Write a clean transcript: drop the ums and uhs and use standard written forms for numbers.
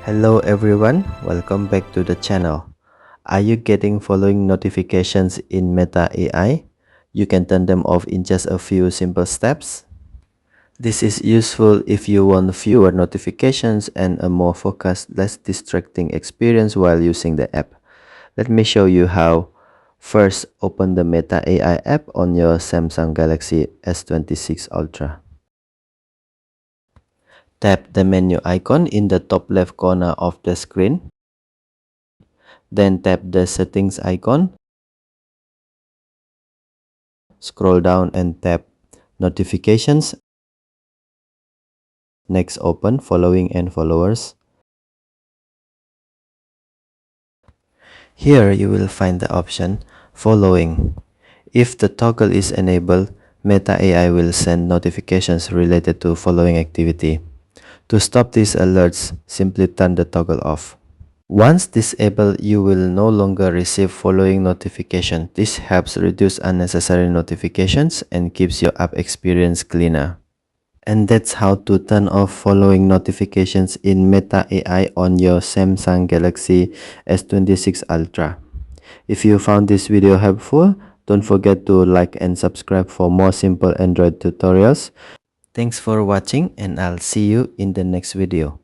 Hello everyone, welcome back to the channel. Are you getting following notifications in Meta AI? You can turn them off in just a few simple steps. This is useful if you want fewer notifications and a more focused, less distracting experience while using the app. Let me show you how. First, open the Meta AI app on your Samsung Galaxy S26 Ultra. Tap the menu icon in the top left corner of the screen. Then tap the settings icon. Scroll down and tap notifications. Next, open following and followers. Here you will find the option following. If the toggle is enabled, Meta AI will send notifications related to following activity. To stop these alerts, simply turn the toggle off. Once disabled, you will no longer receive following notification. This helps reduce unnecessary notifications and keeps your app experience cleaner. And that's how to turn off following notifications in Meta AI on your Samsung Galaxy S26 Ultra. If you found this video helpful, don't forget to like and subscribe for more simple Android tutorials. Thanks for watching and I'll see you in the next video.